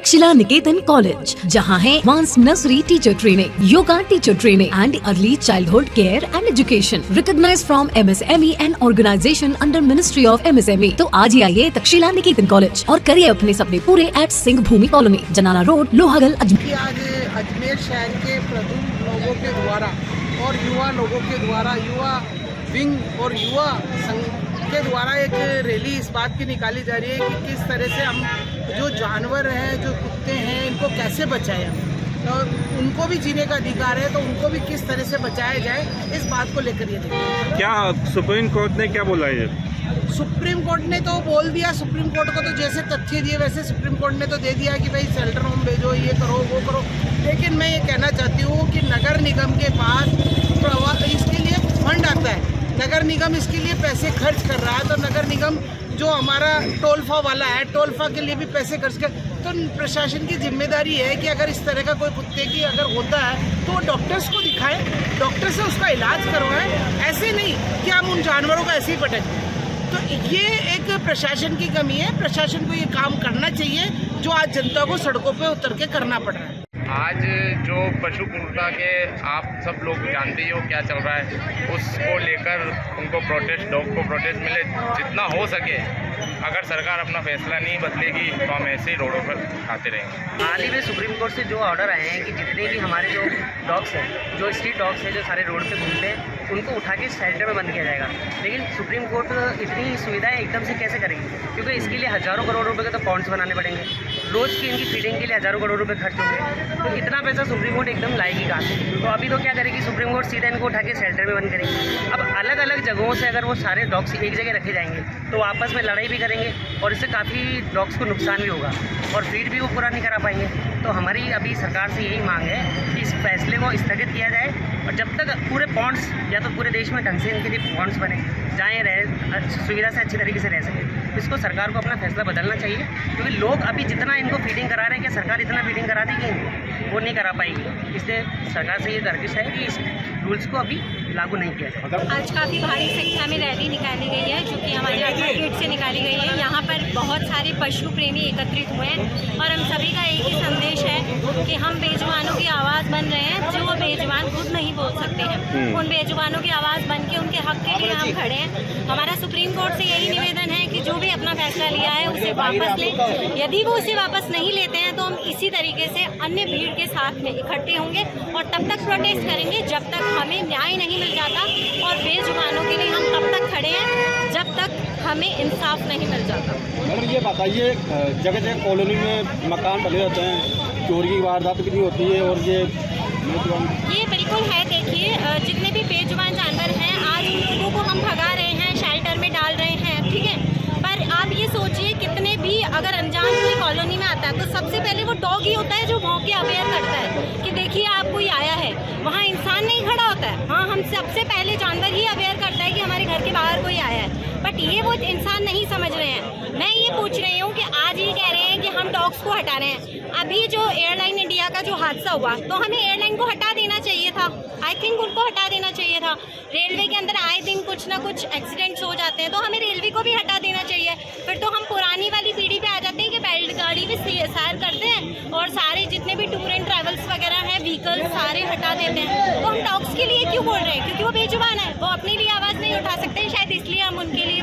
तक्षशिला निकेतन college, जहां है advance nursery teacher training, yoga teacher training and early childhood care and education, recognised from MSME and organisation under ministry of MSME। तो आज ही आइए तक्षशिला निकेतन college और करिए अपने सपने पूरे एट सिंह भूमि कॉलोनी, जनाना रोड, लोहागल, अजमेर। आज अजमेर शहर के प्रबुद्ध लोगों के द्वारा और युवा लोगों के द्वारा, युवा विंग और युवा संघ के द्वारा एक रैली इस बात की निकाली जा रही है कि किस तरह से हम जो जानवर हैं, जो कुत्ते हैं, इनको कैसे बचाएं और उनको भी जीने का अधिकार है, तो उनको भी किस तरह से बचाया जाए, इस बात को लेकर ये क्या सुप्रीम कोर्ट ने क्या बोला है? सुप्रीम कोर्ट ने तो बोल दिया। सुप्रीम कोर्ट को तो जैसे तथ्य दिए वैसे सुप्रीम कोर्ट ने तो दे दिया कि भाई शेल्टर होम भेजो, ये करो, वो करो। लेकिन मैं ये कहना चाहती हूँ कि नगर निगम के पास इसके लिए फंड आता है, नगर निगम इसके लिए पैसे खर्च कर रहा है, तो नगर निगम जो हमारा टोलफा वाला है, टोलफा के लिए भी पैसे खर्च कर, तो प्रशासन की जिम्मेदारी है कि अगर इस तरह का कोई कुत्ते की अगर होता है तो वो डॉक्टर्स को दिखाएं, डॉक्टर से उसका इलाज करवाएं। ऐसे नहीं कि हम उन जानवरों को ऐसे ही पटक दें। तो ये एक प्रशासन की कमी है। प्रशासन को ये काम करना चाहिए जो आज जनता को सड़कों पे उतर के करना पड़ रहा है। आज जो पशु क्रूरता के आप सब लोग जानते ही हो क्या चल रहा है, उसको लेकर उनको प्रोटेस्ट, डॉग को प्रोटेस्ट मिले जितना हो सके। अगर सरकार अपना फैसला नहीं बदलेगी तो हम ऐसे ही रोडों पर आते रहेंगे। हाल ही में सुप्रीम कोर्ट से जो ऑर्डर आए हैं कि जितने भी हमारे जो डॉग्स हैं, जो स्ट्रीट डॉग्स हैं, जो सारे रोड पे घूमते हैं, उनको उठा के शेल्टर में बंद किया जाएगा। लेकिन सुप्रीम कोर्ट इतनी सुविधाएं एकदम से कैसे करेगी? क्योंकि इसके लिए हज़ारों करोड़ रुपए के तो पॉन्ड्स बनाने पड़ेंगे, रोज़ की इनकी फीडिंग के लिए हज़ारों करोड़ रुपए खर्च होंगे। तो इतना पैसा सुप्रीम कोर्ट एकदम लाएगी कहाँ से? तो अभी तो क्या करेगी सुप्रीम कोर्ट? सीधा इनको उठा के शेल्टर में बंद करेगी। अब अलग अलग जगहों से अगर वो सारे डॉग्स एक जगह रखे जाएंगे तो आपस में लड़ाई भी करेंगे और इससे काफ़ी डॉग्स को नुकसान भी होगा और फीड भी वो पूरा नहीं करा पाएंगे। तो हमारी अभी सरकार से यही मांग है कि इस फैसले को स्थगित किया जाए और जब तक पूरे पॉन्ड्स या तो पूरे देश में ढंग से इनके लिए पॉन्ड्स बने, जाएँ रहे सुविधा से अच्छी तरीके से रह सके। इसको सरकार को अपना फैसला बदलना चाहिए, क्योंकि लोग अभी जितना इनको फीडिंग करा रहे हैं, क्या सरकार इतना फीडिंग करा देगी? वो नहीं करा पाएगी। इसलिए सरकार से ये दरख्वास्त है कि इस रूल्स को अभी लागू नहीं किया जाए। आज काफ़ी भारी संख्या में रैली निकाली गई है, जो कि हमारे अजमेर गेट से निकाली गई है। यहाँ पर बहुत सारे पशु प्रेमी एकत्रित हुए हैं और हम सभी का एक ही संदेश है कि हम बेजुबानों की आवाज़ बन रहे हैं, जो बेजुबान खुद नहीं बोल सकते हैं। उन बेजुबानों की आवाज़ बन के उनके हक के लिए हम खड़े हैं। हमारा सुप्रीम कोर्ट से यही निवेदन है कि जो भी अपना फैसला लिया है उसे वापस लें। यदि वो उसे वापस नहीं लेते हैं तो हम इसी तरीके से अन्य भीड़ के साथ में इकट्ठे होंगे और तब तक प्रोटेस्ट करेंगे जब तक हमें न्याय नहीं मिल जाता। और बेजुबानों के लिए हम तब तक खड़े हैं जब तक हमें इंसाफ नहीं मिल जाता। मैडम ये बताइए, जगह जगह कॉलोनी में मकान बने रहते हैं, चोरी की वारदात कितनी होती है और ये बिल्कुल है। देखिए, जितने भी बेजुबान जानवर हैं आज उन लोगों को हम भगा रहे हैं, शेल्टर में डाल रहे हैं, ठीक है। पर आप ये सोचिए, कितने भी अगर अनजान कोई कॉलोनी में आता है तो सबसे पहले वो डॉग ही होता है जो भौंक के अवेयर करता है कि देखिए आप कोई आया है। वहाँ इंसान नहीं खड़ा होता है। हाँ, हम सबसे पहले जानवर ही अवेयर करता है कि हमारे घर के बाहर कोई आया है, बट ये वो इंसान नहीं समझ रहे हैं। मैं ये पूछ रही हूँ कि आज ये कह रहे हैं कि हम डॉग्स को हटा रहे हैं। अभी जो एयरलाइन इंडिया का जो हादसा हुआ तो हमें एयरलाइन को हटा देना चाहिए था। आई थिंक उनको हटा देना चाहिए था। रेलवे के अंदर आए दिन कुछ ना कुछ एक्सीडेंट्स हो जाते हैं, तो हमें रेलवे को भी हटा देना चाहिए। फिर तो हम पुरानी वाली पीढ़ी पे आ जाते हैं कि बैलगाड़ी में सैर करते हैं और सारे जितने भी टूर एंड ट्रैवल्स वगैरह हैं, व्हीकल्स सारे हटा देते हैं। तो हम डॉग्स के लिए क्यों बोल रहे हैं? क्योंकि वो बेजुबान है, वो अपने लिए आवाज़ नहीं उठा सकते, शायद इसलिए हम उनके लिए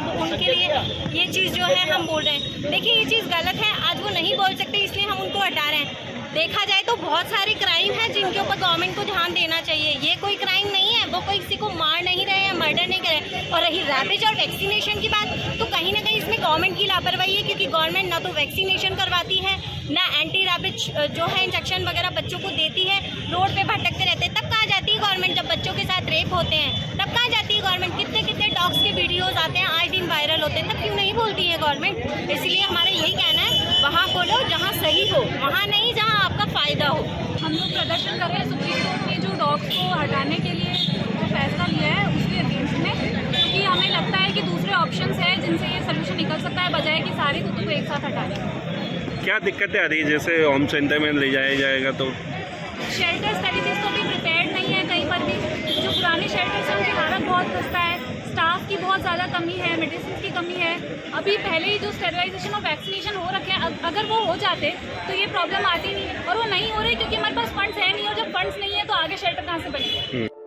ये चीज़ जो है हम बोल रहे हैं। देखिए, ये चीज़ गलत है। आज वो नहीं बोल सकते इसलिए हम उनको हटा रहे हैं। देखा जाए तो बहुत सारे क्राइम हैं जिनके ऊपर गवर्नमेंट को ध्यान देना चाहिए। ये कोई क्राइम नहीं है, वो कोई किसी को मार नहीं रहे हैं, मर्डर नहीं कर रहे। और रही रैबिज और वैक्सीनेशन की बात, तो कहीं ना कहीं इसमें गवर्नमेंट की लापरवाही है, क्योंकि गवर्नमेंट ना तो वैक्सीनेशन करवाती है, ना एंटी रैबिज जो है इंजेक्शन वगैरह बच्चों को देती है। रोड पे भटकते रहते हैं, तब कहाँ जाती है गवर्नमेंट? जब बच्चों के साथ रेप होते हैं तब कहाँ जाती है गवर्नमेंट? कितने कितने डॉग्स के वीडियोज़ आते हैं, आए दिन वायरल होते हैं, तब क्यों नहीं बोलती है गवर्नमेंट? इसलिए हमारा यही कहना है, वहाँ बोलो जहाँ सही हो, वहाँ नहीं जहाँ आपका फ़ायदा हो। हम लोग प्रदर्शन कर रहे हैं सुप्रीम कोर्ट ने जो डॉग्स को हटाने के लिए जो फैसला लिया है उसके अगेंस्ट में, क्योंकि हमें लगता है कि दूसरे ऑप्शंस हैं जिनसे ये सोल्यूशन निकल सकता है, बजाय कि सारे कुत्तों को एक साथ हटाने। क्या दिक्कतें आ रही है? जैसे होम सेंटर में ले जाया जाएगा तो शेल्टर स्ट्रेटेजीज तो भी प्रिपेयर्ड नहीं है कहीं पर भी। जो पुराने शेल्टर्स हैं उनकी हालत बहुत खस्ता है, स्टाफ की बहुत ज़्यादा कमी है, मेडिसिन की कमी है। अभी पहले ही जो स्टेरिलाइजेशन और वैक्सीनेशन हो रखे हैं, अगर वो हो जाते तो ये प्रॉब्लम आती नहीं, और वो नहीं हो रही क्योंकि हमारे पास फंड्स है नहीं, और जब फंड्स नहीं है तो आगे शेल्टर कहाँ से बनेगा।